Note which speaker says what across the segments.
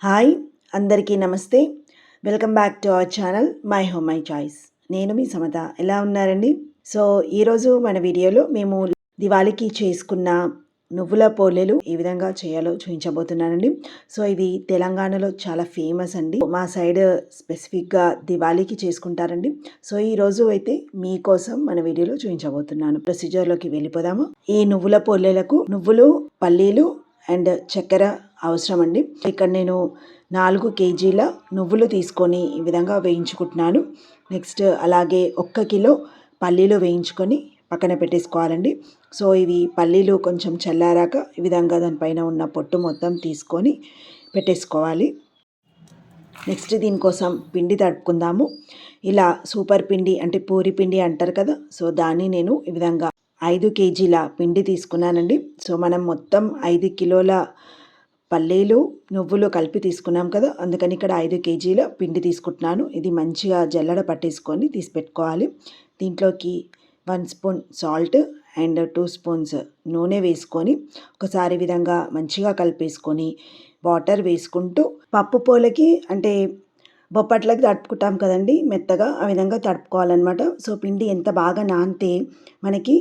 Speaker 1: Hi అందరికీ నమస్తే. Welcome back to our channel my home my choice. నేను మీ సమత. ఎలా ఉన్నారండి? సో ఈరోజు మన వీడియోలో మేము దివాళీకి చేసుకున్న నువ్వుల పోలేలు ఏ విధంగా చేయాలో చూపించబోతున్నానండి. సో ఇవి తెలంగాణలో చాలా ఫేమస్ అండి. మా సైడ్ స్పెసిఫిక్గా దివాళీకి చేసుకుంటారండి. సో ఈరోజు అయితే మీకోసం మన వీడియోలో చూపించబోతున్నాను. ప్రొసీజర్లోకి వెళ్ళిపోదాము. ఈ నువ్వుల పోలేలకు నువ్వులు, పల్లీలు అండ్ చక్కెర అవసరం అండి. ఇక్కడ నేను 4 కేజీల నువ్వులు తీసుకొని ఈ విధంగా వేయించుకుంటున్నాను. నెక్స్ట్ అలాగే 1 కిలో పల్లీలు వేయించుకొని పక్కన పెట్టేసుకోవాలండి. సో ఇవి పల్లీలు కొంచెం చల్లారాక ఈ విధంగా దానిపైన ఉన్న పొట్టు మొత్తం తీసుకొని పెట్టేసుకోవాలి. నెక్స్ట్ దీనికోసం పిండి తడుపుకుందాము. ఇలా సూపర్ పిండి అంటే పూరి పిండి అంటారు కదా, సో దాన్ని నేను ఈ విధంగా 5 కేజీల పిండి తీసుకున్నానండి. సో మనం మొత్తం 5 కిలోల పల్లీలు, నువ్వులు కలిపి తీసుకున్నాం కదా, అందుకని ఇక్కడ 5 కేజీల పిండి తీసుకుంటున్నాను. ఇది మంచిగా జల్లెడ పట్టేసుకొని తీసి పెట్టుకోవాలి. దీంట్లోకి 1 స్పూన్ సాల్ట్ అండ్ 2 స్పూన్స్ నూనె వేసుకొని ఒకసారి విధంగా మంచిగా కలిపేసుకొని వాటర్ వేసుకుంటూ పప్పు పోలకి అంటే బొప్పట్లకి తడుపుకుంటాం కదండి మెత్తగా, ఆ విధంగా తడుపుకోవాలన్నమాట. సో పిండి ఎంత బాగా నానితే మనకి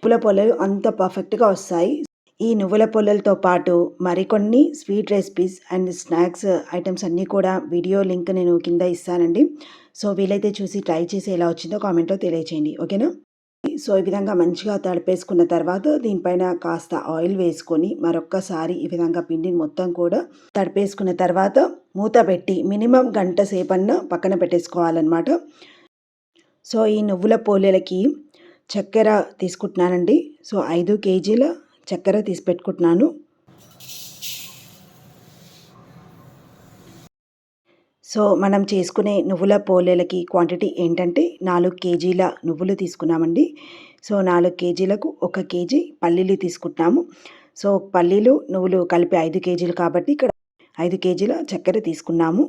Speaker 1: నువ్వుల పొలలు అంత పర్ఫెక్ట్గా వస్తాయి. ఈ నువ్వుల పొలలతో పాటు మరికొన్ని sweet recipes and snacks items అన్నీ కూడా వీడియో లింక్ నేను కింద ఇస్తానండి. సో వీలైతే చూసి ట్రై చేసి ఎలా వచ్చిందో కామెంట్లో తెలియచేయండి, ఓకేనా? సో ఈ విధంగా మంచిగా తడిపేసుకున్న తర్వాత దీనిపైన కాస్త ఆయిల్ వేసుకొని మరొక్కసారి ఈ విధంగా పిండిని మొత్తం కూడా తడిపేసుకున్న తర్వాత మూత పెట్టి మినిమం గంట సేపన్నా పక్కన పెట్టేసుకోవాలన్నమాట. సో ఈ నువ్వుల పోలేలకి చక్కెర తీసుకుంటున్నానండి. సో 5 కేజీల చక్కెర తీసి పెట్టుకుంటున్నాను. సో మనం చేసుకునే నువ్వుల పోలేలకి క్వాంటిటీ ఏంటంటే 4 కేజీల నువ్వులు తీసుకున్నామండి. సో 4 కేజీలకు 1 కేజీ పల్లీలు తీసుకుంటున్నాము. సో పల్లీలు, నువ్వులు కలిపి 5 కేజీలు కాబట్టి ఇక్కడ 5 కేజీల చక్కెర తీసుకున్నాము.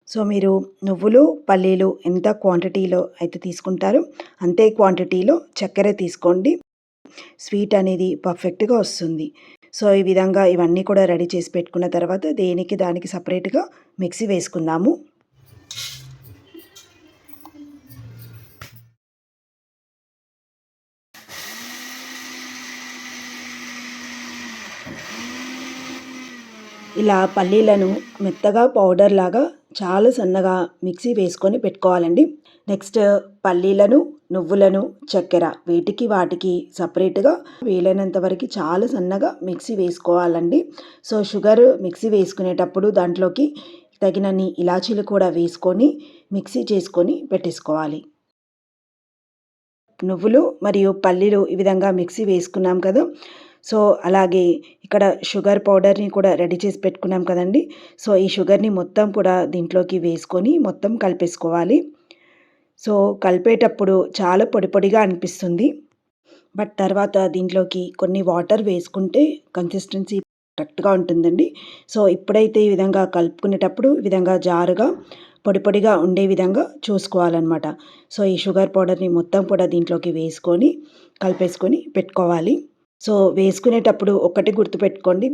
Speaker 1: సో మీరు నువ్వులు, పల్లీలు ఎంత క్వాంటిటీలో అయితే తీసుకుంటారో అంతే క్వాంటిటీలో చక్కెర తీసుకోండి. స్వీట్ అనేది పర్ఫెక్ట్గా వస్తుంది. సో ఈ విధంగా ఇవన్నీ కూడా రెడీ చేసి పెట్టుకున్న తర్వాత దానికి సపరేట్గా మిక్సీ వేసుకుందాము. ఇలా పల్లీలను మెత్తగా పౌడర్ లాగా చాలా సన్నగా మిక్సీ వేసుకొని పెట్టుకోవాలండి. నెక్స్ట్ పల్లీలను, నువ్వులను, చక్కెర వాటికి సపరేట్గా వీలైనంత వరకు చాలా సన్నగా మిక్సీ వేసుకోవాలండి. సో షుగర్ మిక్సీ వేసుకునేటప్పుడు దాంట్లోకి తగినన్ని ఇలాచీలు కూడా వేసుకొని మిక్సీ చేసుకొని పెట్టేసుకోవాలి. నువ్వులు మరియు పల్లీలు ఈ విధంగా మిక్సీ వేసుకున్నాం కదా, సో అలాగే ఇక్కడ షుగర్ పౌడర్ని కూడా రెడీ చేసి పెట్టుకున్నాం కదండి. సో ఈ షుగర్ని మొత్తం కూడా దీంట్లోకి వేసుకొని మొత్తం కలిపేసుకోవాలి. సో కలిపేటప్పుడు చాలా పొడిగా అనిపిస్తుంది, బట్ తర్వాత దీంట్లోకి కొన్ని వాటర్ వేసుకుంటే కన్సిస్టెన్సీ కరెక్ట్గా ఉంటుందండి. సో ఇప్పుడైతే ఈ విధంగా కలుపుకునేటప్పుడు ఈ విధంగా జారుగా పొడిగా ఉండే విధంగా చూసుకోవాలన్నమాట. సో ఈ షుగర్ పౌడర్ని మొత్తం కూడా దీంట్లోకి వేసుకొని కలిపేసుకొని పెట్టుకోవాలి. సో వేసుకునేటప్పుడు ఒకటి గుర్తుపెట్టుకోండి,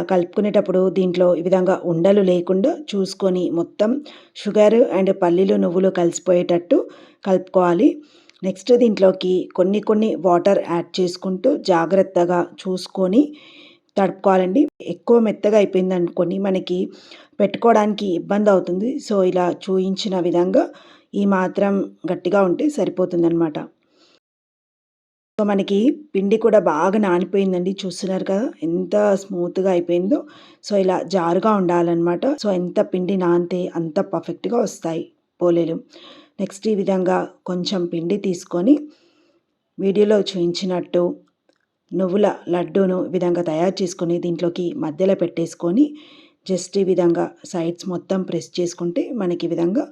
Speaker 1: కలుపుకునేటప్పుడు దీంట్లో ఈ విధంగా ఉండలు లేకుండా చూసుకొని మొత్తం షుగర్ అండ్ పల్లీలు, నువ్వులు కలిసిపోయేటట్టు కలుపుకోవాలి. నెక్స్ట్ దీంట్లోకి కొన్ని వాటర్ యాడ్ చేసుకుంటూ జాగ్రత్తగా చూసుకొని తడుపుకోవాలండి. ఎక్కువ మెత్తగా అయిపోయింది అనుకోండి మనకి పెట్టుకోవడానికి ఇబ్బంది అవుతుంది. సో ఇలా చూయించిన విధంగా ఈ మాత్రం గట్టిగా ఉంటే సరిపోతుందన్నమాట. సో మనకి పిండి కూడా బాగా నానిపోయిందండి, చూస్తున్నారు కదా ఎంత స్మూత్గా అయిపోయిందో. సో ఇలా జారుగా ఉండాలన్నమాట. సో ఎంత పిండి నానితే అంత పర్ఫెక్ట్గా వస్తాయి పోలేలు. నెక్స్ట్ ఈ విధంగా కొంచెం పిండి తీసుకొని వీడియోలో చూపించినట్టు నువ్వుల లడ్డూను ఈ విధంగా తయారు చేసుకొని దీంట్లోకి మధ్యలో పెట్టేసుకొని జస్ట్ ఈ విధంగా సైడ్స్ మొత్తం ప్రెస్ చేసుకుంటే మనకి ఈ విధంగా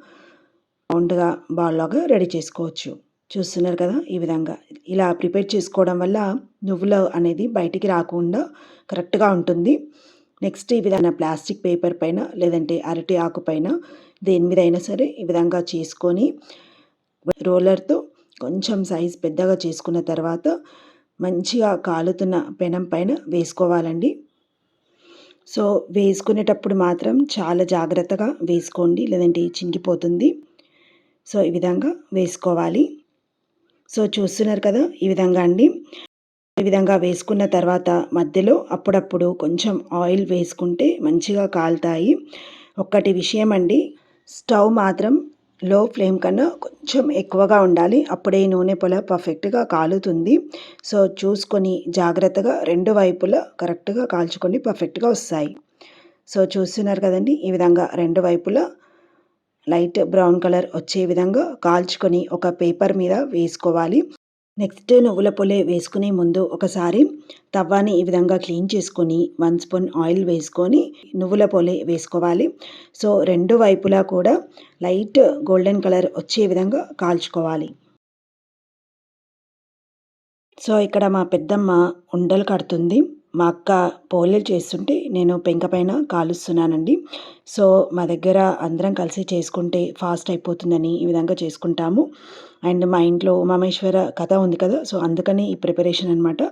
Speaker 1: రౌండ్గా బాల్ లాగా రెడీ చేసుకోవచ్చు. చూస్తున్నారు కదా, ఈ విధంగా ఇలా ప్రిపేర్ చేసుకోవడం వల్ల నువ్వులు అనేది బయటికి రాకుండా కరెక్ట్గా ఉంటుంది. నెక్స్ట్ ఈ విధంగా ప్లాస్టిక్ పేపర్ పైన లేదంటే అరటి ఆకు పైన దేని మీద అయినా సరే ఈ విధంగా చేసుకొని రోలర్తో కొంచెం సైజ్ పెద్దగా చేసుకున్న తర్వాత మంచిగా కాలుతున్న పెనం పైన వేసుకోవాలండి. సో వేసుకునేటప్పుడు మాత్రం చాలా జాగ్రత్తగా వేసుకోండి, లేదంటే చినిగిపోతుంది. సో ఈ విధంగా వేసుకోవాలి. సో చూస్తున్నారు కదా, ఈ విధంగా అండి. ఈ విధంగా వేసుకున్న తర్వాత మధ్యలో అప్పుడప్పుడు కొంచెం ఆయిల్ వేసుకుంటే మంచిగా కాలుతాయి. ఒక్కటి విషయం అండి, స్టవ్ మాత్రం లో ఫ్లేమ్ కన్నా కొంచెం ఎక్కువగా ఉండాలి. అప్పుడే నూనె పొల పర్ఫెక్ట్గా కాలుతుంది. సో చూసుకొని జాగ్రత్తగా 2 వైపులా కరెక్ట్గా కాల్చుకొని పర్ఫెక్ట్గా వస్తాయి. సో చూస్తున్నారు కదండి, ఈ విధంగా 2 వైపులా లైట్ బ్రౌన్ కలర్ వచ్చే విధంగా కాల్చుకొని ఒక పేపర్ మీద వేసుకోవాలి. నెక్స్ట్ నువ్వుల పొడి వేసుకునే ముందు ఒకసారి తవ్వాని ఈ విధంగా క్లీన్ చేసుకొని 1 స్పూన్ ఆయిల్ వేసుకొని నువ్వుల పొడి వేసుకోవాలి. సో 2 వైపులా కూడా లైట్ గోల్డెన్ కలర్ వచ్చే విధంగా కాల్చుకోవాలి. సో ఇక్కడ మా పెద్దమ్మ ఉండలు కడుతుంది. మా అక్క పోలేలు చేస్తుంటే నేను పెంక పైన కాలుస్తున్నానండి. సో మా దగ్గర అందరం కలిసి చేసుకుంటే ఫాస్ట్ అయిపోతుందని ఈ విధంగా చేసుకుంటాము. అండ్ మా ఇంట్లో ఉమామేశ్వర కథ ఉంది కదా, సో అందుకని ఈ ప్రిపరేషన్ అనమాట.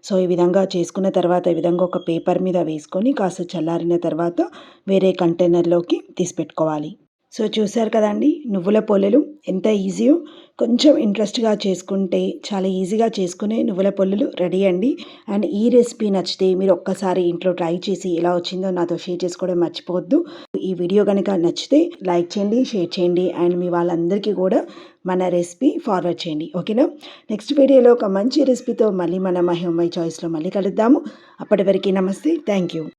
Speaker 1: సో ఈ విధంగా చేసుకున్న తర్వాత ఈ విధంగా ఒక పేపర్ మీద వేసుకొని కాస్త చల్లారిన తర్వాత వేరే కంటైనర్లోకి తీసి పెట్టుకోవాలి. సో చూసారు కదండి, నువ్వుల పొల్లలు ఎంత ఈజీయో. కొంచెం ఇంట్రెస్ట్గా చేసుకుంటే చాలా ఈజీగా చేసుకునే నువ్వుల పొల్లలు రెడీ అండి. అండ్ ఈ రెసిపీ నచ్చితే మీరు ఒక్కసారి ఇంట్లో ట్రై చేసి ఎలా వచ్చిందో నాతో షేర్ చేసుకోవడం మర్చిపోవద్దు. ఈ వీడియో కనుక నచ్చితే లైక్ చేయండి, షేర్ చేయండి, అండ్ మీ వాళ్ళందరికీ కూడా మన రెసిపీ ఫార్వర్డ్ చేయండి. ఓకేనా? నెక్స్ట్ వీడియోలో ఒక మంచి రెసిపీతో మళ్ళీ మన మై హోమ్ మై చాయిస్లో మళ్ళీ కలుద్దాము. అప్పటి వరకు నమస్తే, థ్యాంక్ యూ.